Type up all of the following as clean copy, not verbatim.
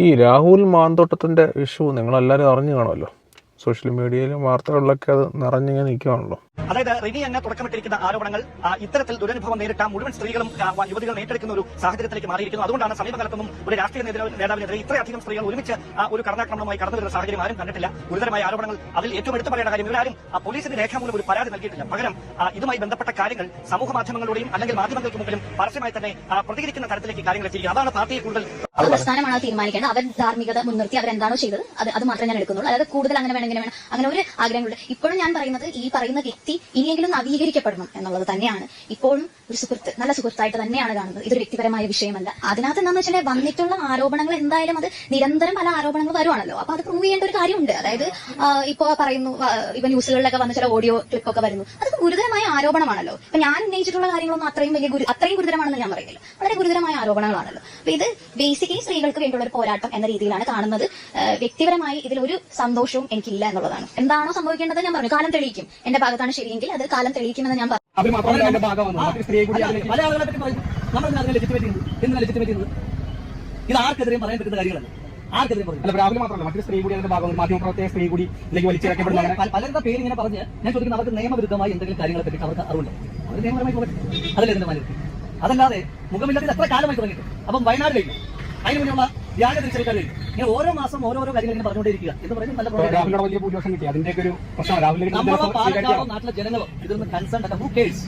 ഈ രാഹുൽ മാന്തോട്ടത്തിൻ്റെ ഇഷ്യൂ നിങ്ങളെല്ലാവരും അറിഞ്ഞു കാണുമല്ലോ. സോഷ്യൽ മീഡിയയിലും വാർത്തകളിലൊക്കെ അത് നിറഞ്ഞിങ്ങനെ നിൽക്കുകയാണല്ലോ. അതായത് റിനി എന്നെ തുടക്കമിട്ടിരിക്കുന്ന ആരോപണങ്ങൾ ഇത്തരത്തിൽ ദുരനുഭവം നേരിട്ട മുഴുവൻ സ്ത്രീകളും യുവതികളും ഏറ്റെടുക്കുന്ന ഒരു സാഹചര്യത്തിലേക്ക് മാറിയിരിക്കുന്നു. അതുകൊണ്ടാണ് സമീപകാലത്തൊന്നും ഒരു രാഷ്ട്രീയ നേതാവിനെതിരെ ഇത്രയധികം സ്ത്രീകൾ ഒരുമിച്ച് ഒരു കടന്നാക്രമണവുമായി കടന്നു വരുന്ന സാഹചര്യം ആരും കണ്ടിട്ടില്ല. ഗുരുതരമായ ആരോപണങ്ങൾ അതിൽ ഏറ്റവും എടുത്തു പറയേണ്ട കാര്യം, ഇവരാരും പോലീസിന്റെ രേഖാമൂലം ഒരു പരാതി നൽകിയിട്ടില്ല. പകരം ഇതുമായി ബന്ധപ്പെട്ട കാര്യങ്ങൾ സമൂഹ മാധ്യമങ്ങളിലൂടെയും അല്ലെങ്കിൽ മാധ്യമങ്ങൾക്ക് മുമ്പിലും പരസ്യമായി തന്നെ പ്രതികരിക്കുന്ന തരത്തിലേക്ക് കാര്യങ്ങൾ എത്തിയിരിക്കുക. അതാണ് പാർട്ടിയെ കൂടുതൽ പ്രസ്ഥാനമാണ് തീരുമാനിക്കേണ്ടത്. അവർ ധാർമ്മികത മുൻനിർത്തി അവരെന്താണോ ചെയ്തത് അത് മാത്രമേ ഞാൻ എടുക്കുന്നുള്ളൂ. അതായത് കൂടുതൽ അങ്ങനെ വേണം ഇങ്ങനെ വേണം അങ്ങനെ ഒരു ആഗ്രഹങ്ങളുണ്ട്. ഇപ്പോഴും ഞാൻ പറയുന്നത് ഈ പറയുന്ന വ്യക്തി ഇനിയെങ്കിലും നവീകരിക്കപ്പെടണം എന്നുള്ളത് തന്നെയാണ്. ഇപ്പോഴും ഒരു സുഹൃത്ത്, നല്ല സുഹൃത്തായിട്ട് തന്നെയാണ് കാണുന്നത്. ഇതൊരു വ്യക്തിപരമായ വിഷയമല്ല. അതിനകത്ത് എന്താണെന്ന് വെച്ചാൽ വന്നിട്ടുള്ള ആരോപണങ്ങൾ എന്തായാലും അത് നിരന്തരം പല ആരോപണങ്ങൾ വരുവാണല്ലോ. അപ്പൊ അത് പ്രൂവ് ചെയ്യേണ്ട ഒരു കാര്യമുണ്ട്. അതായത് ഇപ്പൊ പറയുന്നു, ഇപ്പൊ ന്യൂസുകളിലൊക്കെ വന്ന ചില ഓഡിയോ ക്ലിപ്പൊക്കെ വരുന്നു. അതൊക്കെ ഗുരുതരമായ ആരോപണമാണല്ലോ. അപ്പൊ ഞാൻ ഉന്നയിച്ചിട്ടുള്ള കാര്യങ്ങളൊന്നും അത്രയും ഗുരുതരമാണെന്ന് ഞാൻ പറയുന്നില്ല. വളരെ ഗുരുതരമായ ആരോപണങ്ങളാണല്ലോ. അപ്പൊ ഇത് ബേസിക്കലി സ്ത്രീകൾക്ക് വേണ്ടിയുള്ള ഒരു പോരാട്ടം എന്ന രീതിയിലാണ് കാണുന്നത്. വ്യക്തിപരമായി ഇതിലൊരു സന്തോഷവും എനിക്കില്ല എന്നുള്ളതാണ്. എന്താണോ സംഭവിക്കേണ്ടത് ഞാൻ പറഞ്ഞു. കാലം തെളിയിക്കും. എന്റെ ഭാഗത്താണ് ശരിയെങ്കിൽ അത് കാലം തെളിയിക്കുമെന്ന് ഞാൻ പറഞ്ഞു. ഇത് ആർക്കെതിരെയും പറയാൻ പറ്റുന്ന കാര്യങ്ങളല്ല. ആർക്കെതിരെ പറയും രാഹുൽ മാത്രമല്ല, മറ്റൊരു സ്ത്രീ കൂടി അതിന്റെ ഭാഗം മാധ്യമപ്രവർത്തക സ്ത്രീ കൂടി ഇതിലേക്ക് വലിച്ചിറക്കപ്പെടുന്ന പലരുടെ പേര് ഇങ്ങനെ പറഞ്ഞ് ഞാൻ ചോദിക്കുന്നത് അവർക്ക് നിയമവിരുദ്ധമായി എന്തെങ്കിലും കാര്യങ്ങളെ പറ്റി അവർക്ക് അറിവുണ്ട്. അവർ നിയമപരമായി പോകട്ടെ, അതല്ലേ ഇതിന്റെ മാന്യത. അതല്ലാതെ മുഖമില്ലാതെ എത്ര കാലമായി തുടങ്ങിയിട്ട്. അപ്പം വയനാട് കഴിഞ്ഞു, അതിന് മുന്നുള്ള വ്യാജ തിരിച്ചറിയിക്കാൻ കഴിയും. ഇങ്ങനെ ഓരോ മാസം ഓരോരോ കാര്യങ്ങൾ ഇങ്ങനെ പറഞ്ഞുകൊണ്ടിരിക്കുക എന്ന് പറയുന്നത് നല്ല വലിയ ഭൂരിപക്ഷം കിട്ടി. അതിന്റെ ഒരു പ്രശ്നം നമ്മളോ പാലക്കാടോ നാട്ടിലെ ജനങ്ങളോ ഇതൊന്നും കൺസേൺ അല്ല. ഹൂ കേസ്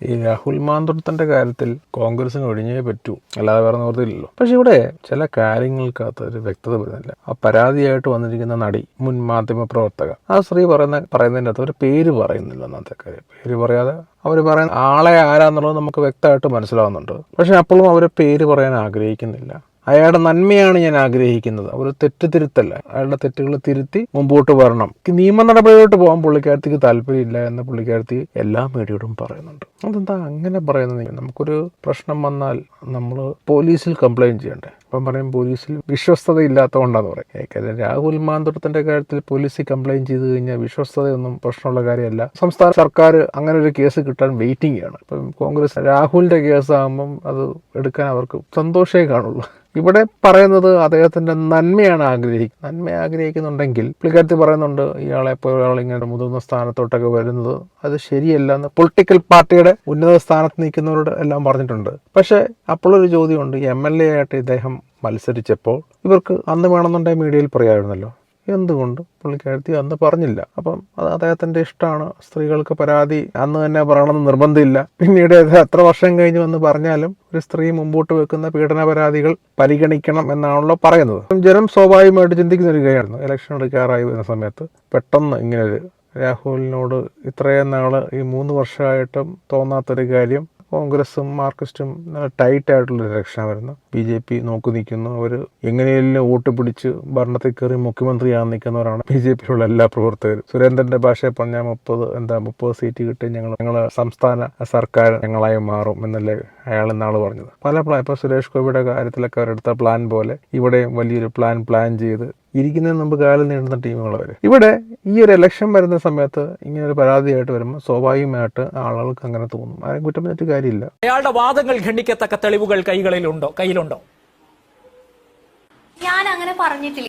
ഈ രാഹുൽ മാന്തോട്ടത്തിന്റെ കാര്യത്തിൽ കോൺഗ്രസിന് ഒഴിഞ്ഞേ പറ്റൂ, അല്ലാതെ വേറെ നിവൃത്തിയില്ലല്ലോ. പക്ഷെ ഇവിടെ ചില കാര്യങ്ങൾക്കകത്ത് ഒരു വ്യക്തത വരുന്നില്ല. ആ പരാതിയായിട്ട് വന്നിരിക്കുന്ന നടി, മുൻ മാധ്യമ പ്രവർത്തക, ആ സ്ത്രീ പറയുന്നതിൻ്റെ അകത്ത് ഒരു പേര് പറയുന്നില്ല. അന്നത്തെ കാര്യം പേര് പറയാതെ അവർ പറയുന്ന ആളെ ആരാന്നുള്ളത് നമുക്ക് വ്യക്തമായിട്ട് മനസ്സിലാവുന്നുണ്ട്. പക്ഷെ അപ്പോഴും അവർ പേര് പറയാൻ ആഗ്രഹിക്കുന്നില്ല. അയാളുടെ നന്മയാണ് ഞാൻ ആഗ്രഹിക്കുന്നത്, ഒരു തെറ്റ് തിരുത്തല്ല. അയാളുടെ തെറ്റുകൾ തിരുത്തി മുമ്പോട്ട് വരണം. നിയമ നടപടിയിലോട്ട് പോകാൻ പുള്ളിക്കാരത്തിക്ക് താല്പര്യമില്ല എന്ന് പുള്ളിക്കാരത്തി എല്ലാ മീഡിയയോടും പറയുന്നുണ്ട്. അതെന്താ അങ്ങനെ പറയുന്നത്? നമുക്കൊരു പ്രശ്നം വന്നാൽ നമ്മൾ പോലീസിൽ കംപ്ലയിൻറ്റ് ചെയ്യണ്ടേ? അപ്പം പറയും പോലീസിൽ വിശ്വസ്തത ഇല്ലാത്തതുകൊണ്ടാന്ന് പറയും. രാഹുൽ മാന്തോട്ടത്തിന്റെ കാര്യത്തിൽ പോലീസിൽ കംപ്ലയിൻറ്റ് ചെയ്ത് കഴിഞ്ഞാൽ വിശ്വസ്തതയൊന്നും പ്രശ്നമുള്ള കാര്യമല്ല. സംസ്ഥാന സർക്കാർ അങ്ങനെ ഒരു കേസ് കിട്ടാൻ വെയിറ്റിംഗ് ആണ്. ഇപ്പം കോൺഗ്രസ് രാഹുലിന്റെ കേസാകുമ്പം അത് എടുക്കാൻ അവർക്ക് സന്തോഷമേ കാണുള്ളൂ. ഇവിടെ പറയുന്നത് അദ്ദേഹത്തിന്റെ നന്മയാണ് ആഗ്രഹിക്കുന്നത്. നന്മ ആഗ്രഹിക്കുന്നുണ്ടെങ്കിൽ പുള്ളിക്കാരത്തി പറയുന്നുണ്ട് ഇയാളെ ഇപ്പോൾ ഇങ്ങനെ മുതിർന്ന സ്ഥാനത്തോട്ടൊക്കെ വരുന്നത് അത് ശരിയല്ല എന്ന് പൊളിറ്റിക്കൽ പാർട്ടിയുടെ ഉന്നത സ്ഥാനത്ത് നിൽക്കുന്നവരോട് എല്ലാം പറഞ്ഞിട്ടുണ്ട്. പക്ഷേ അപ്പോഴൊരു ചോദ്യമുണ്ട്, MLA ആയിട്ട് ഇദ്ദേഹം മത്സരിച്ചപ്പോൾ ഇവർക്ക് അന്ന് വേണമെന്നുണ്ടെങ്കിൽ മീഡിയയിൽ പറയാമായിരുന്നല്ലോ. എന്തുകൊണ്ട് പുള്ളിക്കാരത്തി അന്ന് പറഞ്ഞില്ല? അപ്പം അത് അദ്ദേഹത്തിൻ്റെ ഇഷ്ടമാണ്. സ്ത്രീകൾക്ക് പരാതി അന്ന് തന്നെ പറയണമെന്ന് നിർബന്ധമില്ല. പിന്നീട് എത്ര വർഷം കഴിഞ്ഞ് വന്ന് പറഞ്ഞാലും ഒരു സ്ത്രീ മുമ്പോട്ട് വെക്കുന്ന പീഡന പരാതികൾ പരിഗണിക്കണം എന്നാണല്ലോ പറയുന്നത്. ജനം സ്വാഭാവികമായിട്ട് ചിന്തിക്കുന്ന ഒരു കാര്യമായിരുന്നു. ഇലക്ഷൻ എടുക്കാറായി വരുന്ന സമയത്ത് പെട്ടെന്ന് ഇങ്ങനൊരു രാഹുലിനോട് ഇത്രയും നാൾ ഈ 3 വർഷമായിട്ടും തോന്നാത്തൊരു കാര്യം, കോൺഗ്രസും മാർക്സിസ്റ്റും നല്ല ടൈറ്റായിട്ടുള്ളൊരു ഇലക്ഷൻ വരുന്നു. BJP നോക്കി നിൽക്കുന്നു. അവർ എങ്ങനെയെല്ലാം വോട്ട് പിടിച്ച് ഭരണത്തിൽ കയറി മുഖ്യമന്ത്രിയാകാൻ നിൽക്കുന്നവരാണ് BJPയിലുള്ള എല്ലാ പ്രവർത്തകരും. സുരേന്ദ്രന്റെ ഭാഷയെ പറഞ്ഞാൽ 30 സീറ്റ് കിട്ടി ഞങ്ങൾ സംസ്ഥാന സർക്കാർ ഞങ്ങളായി മാറും എന്നല്ലേ അയാൾ ഇന്നാൾ പറഞ്ഞത്. പല പ്ലാൻ, ഇപ്പോൾ സുരേഷ് ഗോപിയുടെ കാര്യത്തിലൊക്കെ അവരെടുത്ത പ്ലാൻ പോലെ ഇവിടെയും വലിയൊരു പ്ലാൻ ചെയ്ത് ഇരിക്കുന്നതിന് മുമ്പ് കാലം നീണ്ടുന്ന ടീമുകളവർ. ഇവിടെ ഈ ഒരു ഇലക്ഷൻ വരുന്ന സമയത്ത് ഇങ്ങനെ ഒരു പരാതിയായിട്ട് വരുമ്പോൾ സ്വാഭാവികമായിട്ട് ആളുകൾക്ക് അങ്ങനെ തോന്നും. ആരും കുറ്റം പറഞ്ഞിട്ട് കാര്യമില്ല. അയാളുടെ വാദങ്ങൾ ഖണ്ഡിക്കത്തക്ക തെളിവുകൾ കയ്യിലുണ്ടോ? ഞാൻ അങ്ങനെ പറഞ്ഞിട്ടില്ല.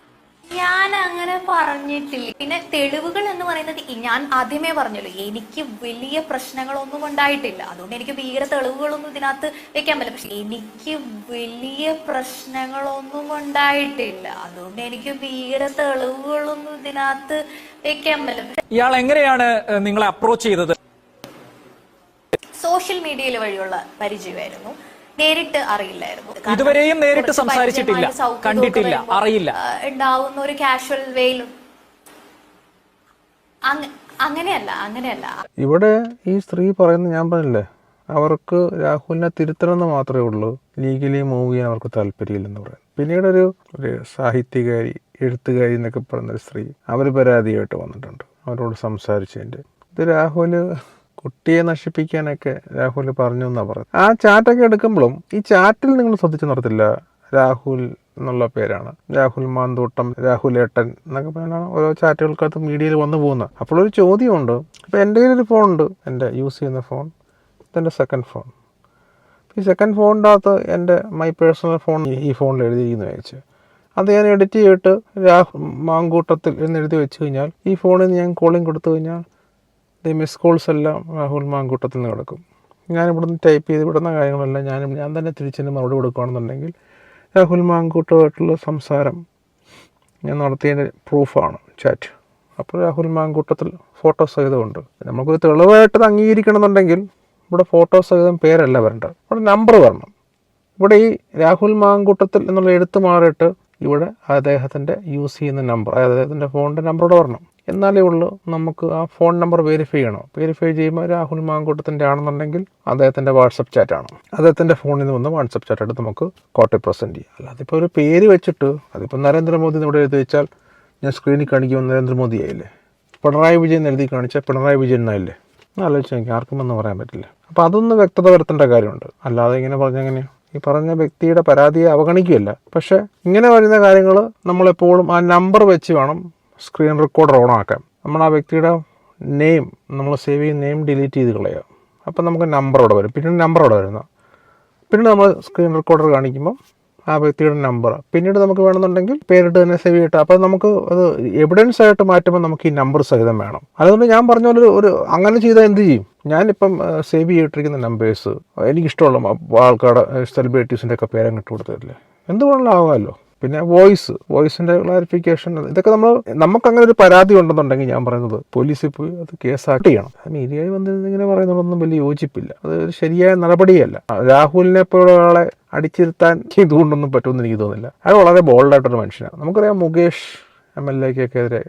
പിന്നെ തെളിവുകൾ എന്ന് പറയുന്നത് ഞാൻ ആദ്യമേ പറഞ്ഞല്ലോ, എനിക്ക് വലിയ പ്രശ്നങ്ങളൊന്നും ഉണ്ടായിട്ടില്ല. അതുകൊണ്ട് എനിക്ക് ഭീകര തെളിവുകളൊന്നും ഇതിനകത്ത് വെക്കാൻ പറ്റില്ല. പക്ഷെ എനിക്ക് വലിയ പ്രശ്നങ്ങളൊന്നും ഉണ്ടായിട്ടില്ല. അതുകൊണ്ട് എനിക്ക് ഭീകര തെളിവുകളൊന്നും ഇതിനകത്ത് വെക്കാൻ പറ്റില്ല. ഇയാൾ എങ്ങനെയാണ് നിങ്ങളെ അപ്രോച്ച് ചെയ്തത്? സോഷ്യൽ മീഡിയയിൽ വഴിയുള്ള പരിചയമായിരുന്നു. നേരിട്ട് അറിയില്ലായിരുന്നു. ഇതുവരെയും നേരിട്ട് സംസാരിച്ചിട്ടില്ല, കണ്ടിട്ടില്ല, അറിയില്ല. ഉണ്ടാവുന്ന ഒരു കാഷ്വൽ വേയിലും അങ്ങനെയല്ല. ഇവിടെ ഈ സ്ത്രീ പറയുന്നത് ഞാൻ പറഞ്ഞില്ലേ, അവർക്ക് രാഹുലിനെ തിരുത്തണമെന്ന് മാത്രമേ ഉള്ളൂ. ലീഗലി മൂവ് ചെയ്യാൻ അവർക്ക് താല്പര്യമില്ലെന്ന് പറയാം. പിന്നീടൊരു സാഹിത്യകാരി, എഴുത്തുകാരി എന്നൊക്കെ പറയുന്നൊരു സ്ത്രീ, അവർ പരാതിയായിട്ട് വന്നിട്ടുണ്ട്. അവരോട് സംസാരിച്ചതിൻ്റെ ഇത് രാഹുൽ കുട്ടിയെ നശിപ്പിക്കാനൊക്കെ രാഹുൽ പറഞ്ഞു എന്നാണ് പറഞ്ഞത്. ആ ചാറ്റൊക്കെ എടുക്കുമ്പോഴും ഈ ചാറ്റിൽ നിങ്ങൾ ശ്രദ്ധിച്ചു നിർത്തില്ല, രാഹുൽ എന്നുള്ള പേരാണ്. രാഹുൽ മാന്തോട്ടം, രാഹുൽ ഏട്ടൻ എന്നൊക്കെ പറഞ്ഞാണ് ഓരോ ചാറ്റുകൾക്കകത്ത് മീഡിയയിൽ വന്നു പോകുന്നത്. അപ്പോഴൊരു ചോദ്യമുണ്ട്. ഇപ്പോൾ എൻ്റെ കയ്യിലൊരു ഫോണുണ്ട്, എൻ്റെ യൂസ് ചെയ്യുന്ന ഫോൺ, ഇതെൻ്റെ സെക്കൻഡ് ഫോൺ. ഈ സെക്കൻഡ് ഫോണിൻ്റെ അകത്ത് എൻ്റെ മൈ പേഴ്സണൽ ഫോൺ ഈ ഫോണിൽ എഴുതിയിരിക്കുന്നു വെച്ച് അത് ഞാൻ എഡിറ്റ് ചെയ്തിട്ട് രാഹുൽ മാങ്കൂട്ടത്തിൽ എന്നെഴുതി വെച്ച് കഴിഞ്ഞാൽ ഈ ഫോണിൽ നിന്ന് ഞാൻ കോളിംഗ് കൊടുത്തു കഴിഞ്ഞാൽ ഈ മിസ് കോൾസ് എല്ലാം രാഹുൽ മാങ്കൂട്ടത്തിൽ നിന്ന് കിടക്കും. ഞാനിവിടുന്ന് ടൈപ്പ് ചെയ്ത് വിടുന്ന കാര്യങ്ങളെല്ലാം ഞാൻ തന്നെ തിരിച്ചതിന് മറുപടി കൊടുക്കുകയാണെന്നുണ്ടെങ്കിൽ രാഹുൽ മാങ്കൂട്ടമായിട്ടുള്ള സംസാരം ഞാൻ നടത്തിയതിൻ്റെ പ്രൂഫാണ് ചാറ്റ്. അപ്പോൾ രാഹുൽ മാങ്കൂട്ടത്തിൽ ഫോട്ടോ സഹിതമുണ്ട്. നമുക്കൊരു തെളിവായിട്ടത് അംഗീകരിക്കണമെന്നുണ്ടെങ്കിൽ ഇവിടെ ഫോട്ടോ സഹിതം പേരല്ല വരേണ്ടത്, ഇവിടെ നമ്പർ വരണം. ഇവിടെ ഈ രാഹുൽ മാങ്കൂട്ടത്തിൽ എന്നുള്ള എഴുത്ത് മാറിയിട്ട് ഇവിടെ അദ്ദേഹത്തിൻ്റെ യൂസ് ചെയ്യുന്ന നമ്പർ, അദ്ദേഹത്തിൻ്റെ ഫോണിൻ്റെ നമ്പറോടെ വരണം. എന്നാലേ ഉള്ളൂ നമുക്ക് ആ ഫോൺ നമ്പർ വെരിഫൈ ചെയ്യണം. വെരിഫൈ ചെയ്യുമ്പോൾ രാഹുൽ മാങ്കൂട്ടത്തിൻ്റെ ആണെന്നുണ്ടെങ്കിൽ അദ്ദേഹത്തിൻ്റെ വാട്സപ്പ് ചാറ്റാണ്, അദ്ദേഹത്തിൻ്റെ ഫോണിൽ നിന്ന് വന്ന് വാട്സപ്പ് ചാറ്റായിട്ട് നമുക്ക് കോട്ടി പ്രസൻറ്റ് ചെയ്യാം. അല്ലാതെ ഇപ്പോൾ ഒരു പേര് വെച്ചിട്ട് അതിപ്പോൾ നരേന്ദ്രമോദി ഇവിടെ എഴുതി വെച്ചാൽ ഞാൻ സ്ക്രീനിൽ കാണിക്കുമ്പോൾ നരേന്ദ്രമോദി ആയില്ലേ, പിണറായി വിജയൻ എഴുതി കാണിച്ചാൽ പിണറായി വിജയൻ ആയില്ലേ, ആലോചിച്ച് എനിക്ക് ആർക്കുമെന്ന് പറയാൻ പറ്റില്ല. അപ്പോൾ അതൊന്ന് വ്യക്തത വരുത്തേണ്ട കാര്യമുണ്ട്. അല്ലാതെ ഇങ്ങനെ പറഞ്ഞെങ്ങനെ ഈ പറഞ്ഞ വ്യക്തിയുടെ പരാതിയെ അവഗണിക്കുകയല്ല. പക്ഷേ ഇങ്ങനെ വരുന്ന കാര്യങ്ങൾ നമ്മളെപ്പോഴും ആ നമ്പർ വെച്ച് വേണം സ്ക്രീൻ റെക്കോർഡർ ഓൺ ആക്കാൻ. നമ്മൾ ആ വ്യക്തിയുടെ നെയിം നമ്മൾ സേവ് ചെയ്യുന്ന നെയിം ഡിലീറ്റ് ചെയ്ത് കളയുക. അപ്പം നമുക്ക് നമ്പർ അവിടെ വരും, പിന്നീട് നമ്പർ അവിടെ വരുന്ന, പിന്നീട് നമ്മൾ സ്ക്രീൻ റെക്കോർഡർ കാണിക്കുമ്പോൾ ആ വ്യക്തിയുടെ നമ്പർ, പിന്നീട് നമുക്ക് വേണമെന്നുണ്ടെങ്കിൽ പേരിട്ട് തന്നെ സേവ് ചെയ്തിട്ട്, അപ്പോൾ നമുക്ക് അത് എവിഡൻസ് ആയിട്ട് മാറ്റുമ്പോൾ നമുക്ക് ഈ നമ്പർ സഹിതം വേണം. അതുകൊണ്ട് ഞാൻ പറഞ്ഞ പോലെ ഒരു അങ്ങനെ ചെയ്താൽ എന്ത് ചെയ്യും, ഞാനിപ്പം സേവ് ചെയ്തിട്ടിരിക്കുന്ന നമ്പേഴ്സ് എനിക്കിഷ്ടമുള്ള ആൾക്കാരുടെ സെലിബ്രിറ്റീസിൻ്റെ ഒക്കെ പേരങ്ങ് ഇട്ട് കൊടുത്തിട്ടില്ലേ, എന്തുകൊണ്ടും ആകാമല്ലോ. പിന്നെ വോയിസിൻ്റെ ക്ലാരിഫിക്കേഷൻ, ഇതൊക്കെ നമുക്കങ്ങനെ ഒരു പരാതി ഉണ്ടെന്നുണ്ടെങ്കിൽ ഞാൻ പറയുന്നത് പോലീസിൽ പോയി അത് കേസാക്ട് ചെയ്യണം. മീഡിയയിൽ വന്നിങ്ങനെ പറയുന്നതൊന്നും വലിയ യോജിപ്പില്ല, അത് ഒരു ശരിയായ നടപടിയല്ല. രാഹുലിനെ പോലുള്ള ഒരാളെ അടിച്ചിരുത്താൻ ഇതുകൊണ്ടൊന്നും പറ്റുമെന്ന് എനിക്ക് തോന്നുന്നില്ല. അയാൾ വളരെ ബോൾഡായിട്ടൊരു മനുഷ്യനാണ്. നമുക്കറിയാം മുകേഷ് MLA-ക്കെതിരെ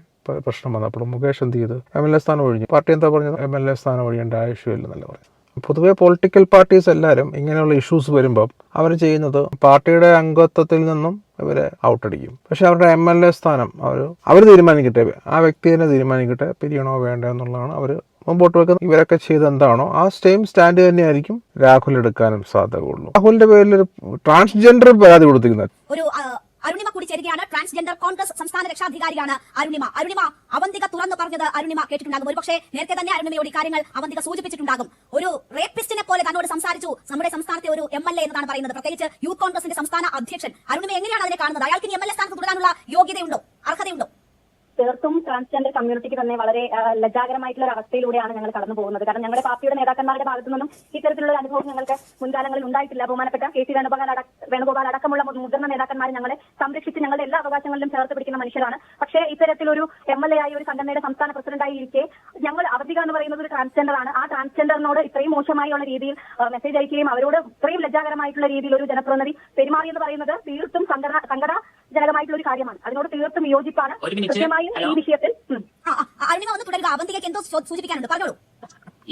പ്രശ്നം വന്നപ്പോൾ മുകേഷ് എന്ത് ചെയ്ത് MLA സ്ഥാനം ഒഴിഞ്ഞു. പാർട്ടി എന്താ പറഞ്ഞത്, MLA സ്ഥാനം ഒഴിയേണ്ട ആവശ്യമില്ലെന്നല്ല പറയും. പൊതുവെ പൊളിറ്റിക്കൽ പാർട്ടീസ് എല്ലാവരും ഇങ്ങനെയുള്ള ഇഷ്യൂസ് വരുമ്പം അവർ ചെയ്യുന്നത് പാർട്ടിയുടെ അംഗത്വത്തിൽ നിന്നും ഇവരെ ഔട്ടടിക്കും. പക്ഷെ അവരുടെ MLA സ്ഥാനം അവർ തീരുമാനിക്കട്ടെ, ആ വ്യക്തി തന്നെ തീരുമാനിക്കട്ടെ പിരിയണോ വേണ്ടോ എന്നുള്ളതാണ് അവർ മുമ്പോട്ട് വെക്കുന്നത്. ഇവരൊക്കെ ചെയ്ത് എന്താണോ ആ സെയിം സ്റ്റാൻഡ് തന്നെയായിരിക്കും രാഹുൽ എടുക്കാനും സാധ്യതയുള്ളൂ. രാഹുലിന്റെ പേരിൽ ഒരു ട്രാൻസ്ജെൻഡർ പരാതി കൊടുത്തിരിക്കുന്നത് അരുണിമ കൂടി ചേരുകയാണ്. ട്രാൻസ്ജെൻഡർ കോൺഗ്രസ് സംസ്ഥാന രക്ഷാധികാരിയാണ് അരുണിമ. അവന്തിക തുറന്നു പറഞ്ഞത് അരുണിമ കേട്ടിട്ടുണ്ടാകും. ഒരുപക്ഷെ നേരത്തെ തന്നെ അരുണിമയോട് ഈ കാര്യങ്ങൾ അവന്തിക സൂചിപ്പിച്ചിട്ടുണ്ടാകും. ഒരു റേപ്പിസ്റ്റിനെ പോലെ തന്നോട് സംസാരിച്ചു നമ്മുടെ സംസ്ഥാനത്തെ ഒരു MLA എന്നതാണ് പറയുന്നത്, പ്രത്യേകിച്ച് യൂത്ത് കോൺഗ്രസിന്റെ സംസ്ഥാന അധ്യക്ഷൻ. അരുണിമ എങ്ങനെയാണ് അതിനെ കാണുന്നത്? അയാൾക്ക് ഇനി MLA സ്ഥാനത്ത് തുടരാനുള്ള യോഗ്യതയുണ്ടോ, അർഹതയുണ്ടോ? തീർത്തും ട്രാൻസ്ജെൻഡർ കമ്മ്യൂണിറ്റിക്ക് തന്നെ വളരെ ലജ്ജാകരമായിട്ടുള്ള ഒരു അവസ്ഥയിലൂടെയാണ് ഞങ്ങൾ കടന്നു പോകുന്നത്. കാരണം ഞങ്ങളുടെ പാർട്ടിയുടെ നേതാക്കന്മാരുടെ ഭാഗത്തു നിന്നും ഇത്തരത്തിലുള്ള അനുഭവം ഞങ്ങൾക്ക് മുൻകാലങ്ങളിൽ ഉണ്ടായിട്ടില്ല. ബഹുമാനപ്പെട്ട KC വേണുഗോപാൽ അടക്കമുള്ള മുതിർന്ന നേതാക്കന്മാർ ഞങ്ങളെ സംരക്ഷിച്ച് ഞങ്ങളുടെ എല്ലാ അവകാശങ്ങളിലും ചേർത്ത് പിടിക്കുന്ന മനുഷ്യരാണ്. പക്ഷേ ഇത്തരത്തിലൊരു MLA ആയി ഒരു സംഘടനയുടെ സംസ്ഥാന പ്രസിഡന്റായി ഇരിക്കെ ഞങ്ങൾ അവധിക എന്ന് പറയുന്നത് ഒരു ട്രാൻസ്ജെൻഡർ ആണ്. ആ ട്രാൻസ്ജെൻഡറിനോട് ഇത്രയും മോശമായുള്ള രീതിയിൽ മെസ്സേജ് അയക്കുകയും അവരോട് ഇത്രയും ലജ്ജാകരമായിട്ടുള്ള രീതിയിൽ ഒരു ജനപ്രതിനിധി പെരുമാറിയെന്ന് പറയുന്നത് തീർത്തും സങ്കടജനകമായിട്ടുള്ള ഒരു കാര്യമാണ്. അതിനോട് തീർത്തും വിയോജിപ്പാണ്. കൃത്യമായും ഈ വിഷയത്തിൽ അരുണിമ ഒന്ന് തുടരുക. അവന്തികയ്ക്ക് എന്തോ സൂചിപ്പിക്കാനുണ്ട്, പറഞ്ഞോളൂ.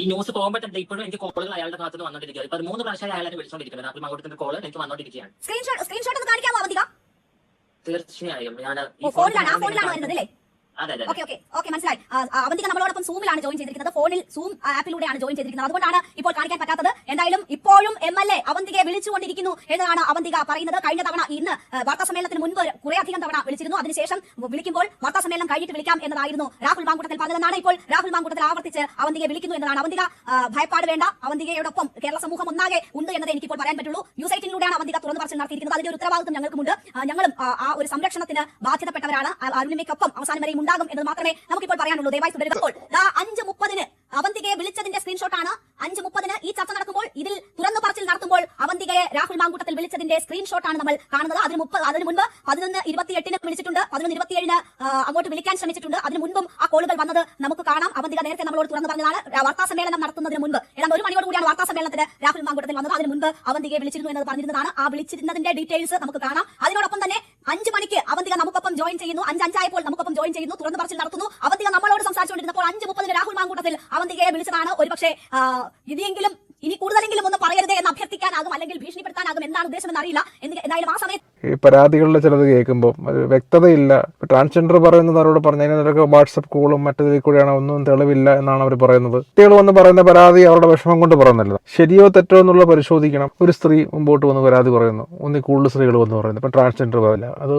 ഈ ന്യൂസ് പോകുമ്പോൾ തന്നെ ഇപ്പോഴും എനിക്ക് കോളുകൾ അയാളുടെ ഭാഗത്ത് നിന്ന് വന്നോണ്ടിരിക്കുക. ഇപ്പൊ 3 പ്രാവശ്യം അയാളെ വിളിച്ചോണ്ടിരിക്കുന്നത്. രാഹുൽ മാങ്കൂട്ടത്തിന്റെ കോള് എനിക്ക് വന്നോണ്ടിരിക്കുകയാണ്. സ്ക്രീൻഷോട്ട് ഒന്ന് കാണിക്കാമോ അവന്തിക? തീർച്ചയായും ഞാൻ ഫോണിലാണോ വരുന്നത് അല്ലേ? അതെ ഓക്കെ മനസ്സിലായി. അവന്തിക നമ്മളോടൊപ്പം സൂമിലാണ് ജോയിൻ ചെയ്തിരിക്കുന്നത്, ഫോണിൽ സൂം ആപ്പിലൂടെയാണ് ജോയിൻ ചെയ്തിരിക്കുന്നത്. അതുകൊണ്ടാണ് ഇപ്പോൾ കാണിക്കാൻ പറ്റാത്തത്. എന്തായാലും ഇപ്പോഴും MLA അവന്തികയെ വിളിച്ചുകൊണ്ടിരിക്കുന്നു എന്നതാണ് അവന്തിക പറയുന്നത്. കഴിഞ്ഞ തവണ ഇന്ന് വാർത്താ സമ്മേളനത്തിന് മുൻപ് കുറേയധികം തവണ വിളിച്ചിരുന്നു. അതിനുശേഷം വിളിക്കുമ്പോൾ വാർത്താ സമ്മേളനം കഴിഞ്ഞിട്ട് വിളിക്കാം എന്നതായിരുന്നു രാഹുൽ മാങ്കൂട്ടത്തിൽ പറഞ്ഞതെന്നാണ് ഇപ്പോൾ രാഹുൽ മാങ്കൂട്ടത്തിൽ ആവർത്തിച്ച് അവന്തികയെ വിളിക്കുന്നു എന്നതാണ്. അവന്തിക ഭയപ്പാട് വേണ്ട, അവന്തികയോടൊപ്പം കേരള സമൂഹം ഒന്നാകെ ഉണ്ട് എന്നതേ എനിക്കിപ്പോൾ പറയാൻ പറ്റുള്ളൂ. ന്യൂസ് 18ലൂടെയാണ് അവന്തിക തുറന്നു പറച്ചിൽ നടത്തിയിരിക്കുന്നത്. അതിന്റെ ഒരു ഉത്തരവാദിത്വം ഞങ്ങൾക്കുമുണ്ട്. ഞങ്ങളും ആ ഒരു സംരക്ഷണത്തിന് ബാധ്യതപ്പെട്ടവരാണ്. അരുണിമയ്ക്കൊപ്പം അവസാനം വരെയും ഉണ്ടാകും എന്നത് മാത്രമേ നമുക്കിപ്പോൾ പറയാനുള്ളൂ. ദയവായി തുടരുമ്പോൾ 5:30 അവന്തികയെ വിളിച്ചതിന്റെ സ്ക്രീൻഷോട്ടാണ്. 5:30 ഈ ചർച്ച നടക്കുമ്പോൾ ഇതിൽ തുറന്നു പറച്ചിൽ നടത്തുമ്പോൾ അവന്തികയെ രാഹുൽ മാങ്കൂട്ടത്തിൽ വിളിച്ചതിന്റെ സ്ക്രീൻഷോട്ടാണ് നമ്മൾ കാണുന്നത്. അതിന് മുൻപ് 11:28 വിളിച്ചിട്ടുണ്ട്, 11:27 അങ്ങോട്ട് വിളിക്കാൻ ശ്രമിച്ചിട്ടുണ്ട്. അതിന് മുൻപും ആ കോളുകൾ വന്നത് നമുക്ക് കാണാം. അവന്തിക നേരത്തെ നമ്മളോട് തുറന്നു പറഞ്ഞതാണ്. വാർത്താ സമ്മേളനം നടത്തുന്നതിന് മുൻപ് ഏതാണ്ട് 1 മണിയോട് കൂടിയാണ് വാർത്താ സമ്മേളനത്തിന് രാഹുൽ മാങ്കൂട്ടത്തിൽ വന്നത്. അതിന് മുൻപ് അവന്തികയെ വിളിച്ചിരുന്നു എന്നത് പറഞ്ഞിരുന്നതാണ്. ആ വിളിച്ചിരുന്നതിന്റെ ഡീറ്റെയിൽസ് നമുക്ക് കാണാം. അതിനോടൊപ്പം തന്നെ 5 മണിക്ക് അവന്തിക നമുക്കൊപ്പം ജോയിൻ ചെയ്യുന്നു. 5:05 നമുക്കൊപ്പം ജോയിൻ ചെയ്യുന്നു, തുറന്നു പറച്ചിൽ നടത്തുന്നു. അവന്തിക നമ്മളോട് സംസാരിച്ചുകൊണ്ടിരുന്നപ്പോൾ 5:30 രാഹുൽ മാങ്കൂട്ടത്തിൽ അവന്തികയെ വിളിച്ചതാണ്. ഒരുപക്ഷെ ഇനി കൂടുതലെങ്കിലും ഒന്ന് പറയരുതേ എന്ന് അഭ്യർത്ഥിക്കാനാകും, അല്ലെങ്കിൽ ഭീഷണിപ്പെടുത്താനാകും. എന്താണ് ഉദ്ദേശമെന്ന് അറിയില്ല. എന്തായാലും ആ സമയത്ത് ഈ പരാതികളുടെ ചിലത് കേൾക്കുമ്പോൾ ഒരു വ്യക്തതയില്ല. ട്രാൻസ്ജെൻഡർ പറയുന്നത് അവരോട് പറഞ്ഞതിനൊക്കെ വാട്സപ്പ് കോളും മറ്റതിൽ കൂടെയാണ്, ഒന്നും തെളിവില്ല എന്നാണ് അവർ പറയുന്നത്. കുട്ടികൾ വന്ന് പറയുന്ന പരാതി അവരുടെ വിഷമം കൊണ്ട് പറയുന്നില്ല. ശരിയോ തെറ്റോ എന്നുള്ള പരിശോധിക്കണം. ഒരു സ്ത്രീ മുമ്പോട്ട് വന്ന് പരാതി പറയുന്നു, ഒന്നിൽ കൂടുതൽ സ്ത്രീകൾ വന്ന് പറയുന്നു, ഇപ്പം ട്രാൻസ്ജെൻഡർ പറയില്ല, അത്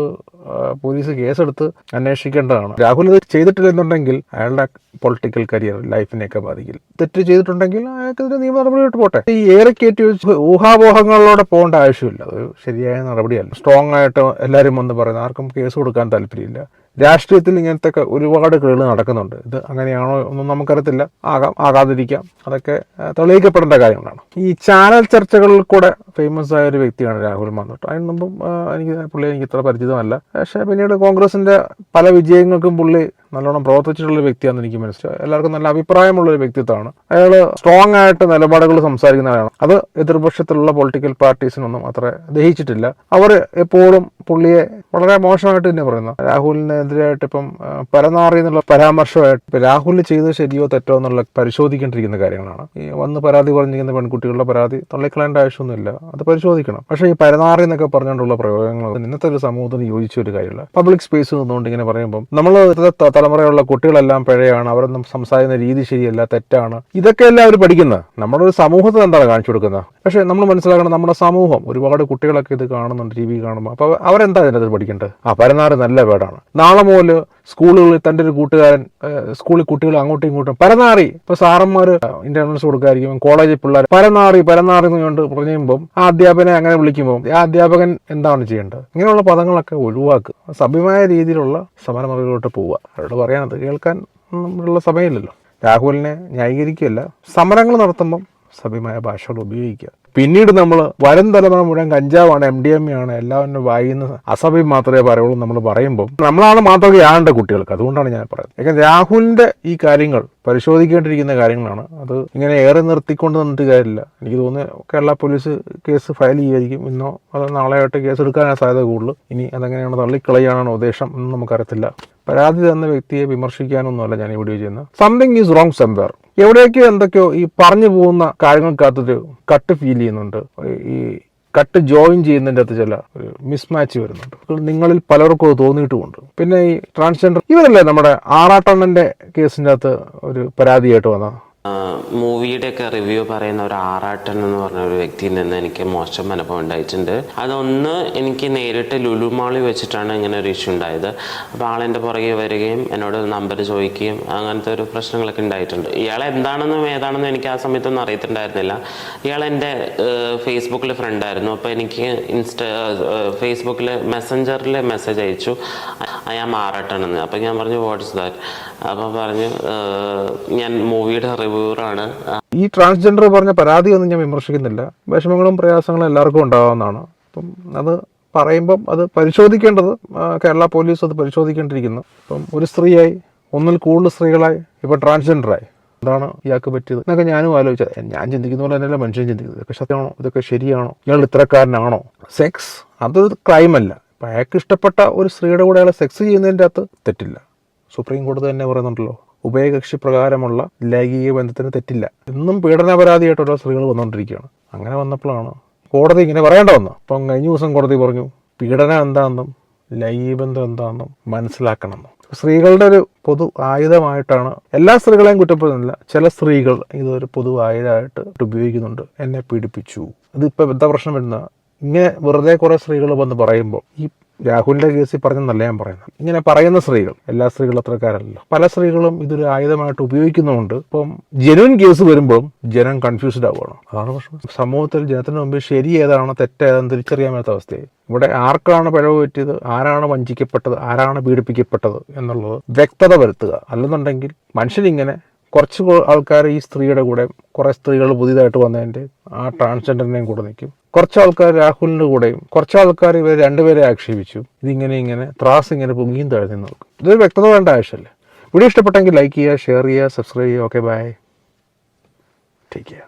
പോലീസ് കേസെടുത്ത് അന്വേഷിക്കേണ്ടതാണ്. രാഹുൽ ഇത് ചെയ്തിട്ടില്ലെന്നുണ്ടെങ്കിൽ അയാളുടെ പൊളിറ്റിക്കൽ കരിയർ ലൈഫിനെയൊക്കെ ബാധിക്കില്ല. തെറ്റ് ചെയ്തിട്ടുണ്ടെങ്കിൽ അയാൾക്കെതിരെ നിയമ നടപടിയോട്ട് പോട്ടെ. ഈ ഏറെ കയറ്റി വെച്ച് ഊഹാപോഹങ്ങളിലൂടെ പോകേണ്ട ആവശ്യമില്ല. അത് ശരിയായ നടപടിയല്ല. സ്ട്രോങ് ആയിട്ട് എല്ലാവരും വന്ന് പറയുന്നത്, ആർക്കും കേസ് കൊടുക്കാൻ താല്പര്യമില്ല. രാഷ്ട്രീയത്തിൽ ഇങ്ങനത്തെ ഒരുപാട് കളികൾ നടക്കുന്നുണ്ട്. ഇത് അങ്ങനെയാണോ ഒന്നും നമുക്കറിയത്തില്ല. ആകാം, ആകാതിരിക്കാം. അതൊക്കെ തെളിയിക്കപ്പെടേണ്ട കാര്യങ്ങളാണ്. ഈ ചാനൽ ചർച്ചകളിൽ കൂടെ ഫേമസ് ആയ ഒരു വ്യക്തിയാണ് രാഹുൽ മാങ്കൂട്ടം. അതിന് മുമ്പും എനിക്ക് ഇത്ര പരിചിതമല്ല. പക്ഷേ പിന്നീട് കോൺഗ്രസിൻ്റെ പല വിജയങ്ങൾക്കും പുള്ളി നല്ലോണം പ്രവർത്തിച്ചിട്ടുള്ള വ്യക്തിയാണെന്ന് എനിക്ക് മനസ്സിലായി. എല്ലാവർക്കും നല്ല അഭിപ്രായമുള്ളൊരു വ്യക്തിത്വമാണ്. അയാൾ സ്ട്രോങ് ആയിട്ട് നിലപാടുകൾ സംസാരിക്കുന്നവരാണ്. അത് എതിർപക്ഷത്തിലുള്ള പൊളിറ്റിക്കൽ പാർട്ടീസിനൊന്നും അത്ര ദഹിച്ചിട്ടില്ല. അവർ എപ്പോഴും പുള്ളിയെ വളരെ മോശമായിട്ട് തന്നെ പറയുന്നു. രാഹുലിനെതിരായിട്ട് ഇപ്പം പരനാറി എന്നുള്ള പരാമർശമായിട്ട് രാഹുൽ ചെയ്തത് ശരിയോ തെറ്റോ എന്നുള്ള പരിശോധിക്കേണ്ടിരിക്കുന്ന കാര്യങ്ങളാണ്. ഈ വന്ന് പരാതി പറഞ്ഞിരിക്കുന്ന പെൺകുട്ടികളുടെ പരാതി തള്ളിക്കളയേണ്ട ആവശ്യമൊന്നുമില്ല, അത് പരിശോധിക്കണം. പക്ഷേ ഈ പരനാറി എന്നൊക്കെ പറഞ്ഞുകൊണ്ടുള്ള പ്രയോഗങ്ങൾ ഇന്നത്തെ ഒരു സമൂഹത്തിന് യോജിച്ച ഒരു കാര്യമില്ല. പബ്ലിക് സ്പേസ് നിന്നുകൊണ്ട് ഇങ്ങനെ പറയുമ്പം നമ്മൾ തലമുറയുള്ള കുട്ടികളെല്ലാം പിഴയാണ്, അവരൊന്നും സംസാരിക്കുന്ന രീതി ശരിയല്ല, തെറ്റാണ്, ഇതൊക്കെയല്ല അവർ പഠിക്കുന്നത്. നമ്മുടെ ഒരു സമൂഹത്തിൽ എന്താണ് കാണിച്ചു കൊടുക്കുന്നത്? പക്ഷേ നമ്മൾ മനസ്സിലാക്കണം, നമ്മുടെ സമൂഹം ഒരുപാട് കുട്ടികളൊക്കെ ഇത് കാണുന്നുണ്ട്, TV കാണുമ്പോൾ. അപ്പോൾ അവരെന്താ ഇതിനകത്ത് പഠിക്കേണ്ടത്? പരനാറ് നല്ല വേർഡാണ്. നാളെ മുതൽ സ്കൂളുകളിൽ തൻ്റെ ഒരു കൂട്ടുകാരൻ സ്കൂളിൽ കുട്ടികൾ അങ്ങോട്ടും ഇങ്ങോട്ടും പരനാറി, ഇപ്പോൾ സാറന്മാർ ഇന്റർവെൻസ് കൊടുക്കാതിരിക്കും, കോളേജിൽ പിള്ളേർ പരനാറി എന്ന് കൊണ്ട് പറയുമ്പോൾ ആ അധ്യാപകനെ അങ്ങനെ വിളിക്കുമ്പോൾ ആ അധ്യാപകൻ എന്താണ് ചെയ്യേണ്ടത്? ഇങ്ങനെയുള്ള പദങ്ങളൊക്കെ ഒഴിവാക്കുക. സഭ്യമായ രീതിയിലുള്ള സമരമുറകളിലോട്ട് പോവുക. അവരോട് പറയാനത് കേൾക്കാൻ ഉള്ള സമയമില്ലല്ലോ. രാഹുലിനെ ന്യായീകരിക്കുകയല്ല, സമരങ്ങൾ നടത്തുമ്പം സഭ്യമായ ഭാഷകൾ ഉപയോഗിക്കുക. പിന്നീട് നമ്മൾ വരും തലമുറ മുഴുവൻ കഞ്ചാവാണ്, MDMA ആണ്, എല്ലാവരും വായിന്ന് അസഭ്യം മാത്രമേ പറയുള്ളൂ നമ്മൾ പറയുമ്പോൾ നമ്മളാണ് മാതൃകയാകേണ്ട കുട്ടികൾക്ക്. അതുകൊണ്ടാണ് ഞാൻ പറയുന്നത്. രാഹുലിൻ്റെ ഈ കാര്യങ്ങൾ പരിശോധിക്കേണ്ടിയിരിക്കുന്ന കാര്യങ്ങളാണ്. അത് ഇങ്ങനെ ഏറെ നിർത്തിക്കൊണ്ട് നിന്നിട്ട് കാര്യമില്ല. എനിക്ക് തോന്നുന്നു കേരള പോലീസ് കേസ് ഫയൽ ചെയ്യുമായിരിക്കും. ഇന്നോ അത് നാളെയായിട്ട് കേസ് എടുക്കാനാണ് സാധ്യത കൂടുതൽ. ഇനി അതെങ്ങനെയാണ് തള്ളിക്കളയാനാണ് ഉദ്ദേശം എന്ന് നമുക്കറിയത്തില്ല. പരാതി തന്ന വ്യക്തിയെ വിമർശിക്കാനൊന്നുമല്ല ഞാൻ ഈ വീഡിയോ ചെയ്യുന്നത്. Something is wrong somewhere. എവിടെയൊക്കെയോ എന്തൊക്കെയോ ഈ പറഞ്ഞു പോകുന്ന കാര്യങ്ങൾക്കകത്തൊരു കട്ട് ഫീൽ ചെയ്യുന്നുണ്ട്. ഈ കട്ട് ജോയിൻ ചെയ്യുന്നതിൻ്റെ അകത്ത് ചില ഒരു മിസ്മാച്ച് വരുന്നുണ്ട്. നിങ്ങളിൽ പലർക്കും അത് തോന്നിയിട്ടുമുണ്ട്. പിന്നെ ഈ ട്രാൻസ്ജെൻഡർ ഇവരല്ലേ നമ്മുടെ ആറാട്ടണ്ണൻ്റെ കേസിൻ്റെ അകത്ത് ഒരു പരാതിയായിട്ട് വന്ന മൂവിയുടെയൊക്കെ റിവ്യൂ പറയുന്ന ഒരു ആറാട്ടൻ എന്ന് പറഞ്ഞ ഒരു വ്യക്തിയിൽ നിന്ന് എനിക്ക് മോശം അനുഭവം ഉണ്ടായിട്ടുണ്ട്. അതൊന്ന് എനിക്ക് നേരിട്ട് ലുലു മാളിൽ വെച്ചിട്ടാണ് ഇങ്ങനെ ഒരു ഇഷ്യൂ ഉണ്ടായത്. അപ്പോൾ ആളെൻ്റെ പുറകെ വരികയും എന്നോട് നമ്പർ ചോദിക്കുകയും അങ്ങനത്തെ ഒരു പ്രശ്നങ്ങളൊക്കെ ഉണ്ടായിട്ടുണ്ട്. ഇയാൾ എന്താണെന്നും ഏതാണെന്നും എനിക്ക് ആ സമയത്തൊന്നും അറിയത്തുണ്ടായിരുന്നില്ല. ഇയാൾ എൻ്റെ ഫേസ്ബുക്കിൽ ഫ്രണ്ടായിരുന്നു. അപ്പോൾ എനിക്ക് ഫേസ്ബുക്കിൽ മെസ്സഞ്ചറിൽ മെസ്സേജ് അയച്ചു, ഞാൻ ആറാട്ടൻ എന്ന്. അപ്പോൾ ഞാൻ പറഞ്ഞു വാട്ട്സ് ദാറ്റ്. അപ്പോൾ പറഞ്ഞു ഞാൻ മൂവിയുടെ റിവ്യൂറാണ്. ഈ ട്രാൻസ്ജെൻഡർ പറഞ്ഞ പരാതിയൊന്നും ഞാൻ വിമർശിക്കുന്നില്ല. വിഷമങ്ങളും പ്രയാസങ്ങളും എല്ലാവർക്കും ഉണ്ടാകാവുന്നതാണ്. അപ്പം അത് പറയുമ്പം അത് പരിശോധിക്കേണ്ടത് കേരള പോലീസ് അത് പരിശോധിക്കേണ്ടിയിരിക്കുന്നു. ഇപ്പം ഒരു സ്ത്രീയായി, ഒന്നിൽ കൂടുതൽ സ്ത്രീകളായി, ഇപ്പം ട്രാൻസ്ജെൻഡറായി, എന്താണ് ഇയാൾക്ക് പറ്റിയത് എന്നൊക്കെ ഞാനും ആലോചിച്ചത്. ഞാൻ ചിന്തിക്കുന്ന പോലെ തന്നെയല്ല മനുഷ്യൻ ചിന്തിക്കുന്നത്. ഇതൊക്കെ സത്യമാണോ? ഇതൊക്കെ ശരിയാണോ? ഇയാൾ ഇത്തരക്കാരനാണോ? സെക്സ് അതൊരു ക്രൈമല്ല. അപ്പം അയാൾക്ക് ഇഷ്ടപ്പെട്ട ഒരു സ്ത്രീയുടെ കൂടെ അയാൾ സെക്സ് ചെയ്യുന്നതിൻ്റെ അകത്ത് തെറ്റില്ല. സുപ്രീം കോടതി തന്നെ പറയുന്നുണ്ടല്ലോ, ഉഭയകക്ഷി പ്രകാരമുള്ള ലൈംഗിക ബന്ധത്തിന് തെറ്റില്ല. ഇന്നും പീഡന പരാതിയായിട്ട് ഓരോ സ്ത്രീകൾ വന്നുകൊണ്ടിരിക്കുകയാണ്. അങ്ങനെ വന്നപ്പോഴാണ് കോടതി ഇങ്ങനെ പറയേണ്ട വന്നത്. അപ്പം കഴിഞ്ഞ ദിവസം കോടതി പറഞ്ഞു പീഡനം എന്താണെന്നും ലൈംഗിക ബന്ധം എന്താണെന്നും മനസ്സിലാക്കണമെന്നും. സ്ത്രീകളുടെ ഒരു പൊതു ആയുധമായിട്ടാണ്, എല്ലാ സ്ത്രീകളെയും കുറ്റപ്പെടുന്നില്ല, ചില സ്ത്രീകൾ ഇതൊരു പൊതു ആയുധമായിട്ട് ഉപയോഗിക്കുന്നുണ്ട്. എന്നെ പീഡിപ്പിച്ചു. ഇതിപ്പോൾ എന്താ പ്രശ്നം വരുന്ന, ഇങ്ങനെ വെറുതെ കുറേ സ്ത്രീകൾ വന്ന് പറയുമ്പോൾ, ഈ രാഹുലിൻ്റെ കേസിൽ പറഞ്ഞെന്നല്ല ഞാൻ പറയുന്നത്, ഇങ്ങനെ പറയുന്ന സ്ത്രീകൾ, എല്ലാ സ്ത്രീകളും അത്രക്കാരല്ലോ, പല സ്ത്രീകളും ഇതൊരു ആയുധമായിട്ട് ഉപയോഗിക്കുന്നുമുണ്ട്. ഇപ്പം ജെന്യൂൻ കേസ് വരുമ്പോഴും ജനം കൺഫ്യൂസ്ഡ് ആവുകയാണ്. അതാണ് പ്രശ്നം. സമൂഹത്തിൽ ജനത്തിന് മുമ്പിൽ ശരി ഏതാണ് തെറ്റേതാണെന്ന് തിരിച്ചറിയാൻ പറ്റാത്ത അവസ്ഥയായി. ഇവിടെ ആർക്കാണ് പിഴവ് പറ്റിയത്, ആരാണ് വഞ്ചിക്കപ്പെട്ടത്, ആരാണ് പീഡിപ്പിക്കപ്പെട്ടത് എന്നുള്ളത് വ്യക്തത വരുത്തുക. അല്ലെന്നുണ്ടെങ്കിൽ മനുഷ്യരിങ്ങനെ കുറച്ച് ആൾക്കാർ ഈ സ്ത്രീയുടെ കൂടെ, കുറേ സ്ത്രീകൾ പുതിയതായിട്ട് വന്നതിൻ്റെ ആ ട്രാൻസ്ജെൻഡറിനെയും കൂടെ നിൽക്കും. കുറച്ച് ആൾക്കാർ രാഹുലിൻ്റെ കൂടെയും, കുറച്ച് ആൾക്കാർ ഇവർ രണ്ടുപേരെ ആക്ഷേപിച്ചു. ഇങ്ങനെ ത്രാസ് ഇങ്ങനെ പൊങ്ങിയും താഴ്ന്നു നോക്കും. ഇതൊരു വ്യക്തത വേണ്ട ആവശ്യമല്ലേ. വീഡിയോ ഇഷ്ടപ്പെട്ടെങ്കിൽ ലൈക്ക് ചെയ്യുക, ഷെയർ ചെയ്യുക, സബ്സ്ക്രൈബ് ചെയ്യുക. Okay, bye, take care.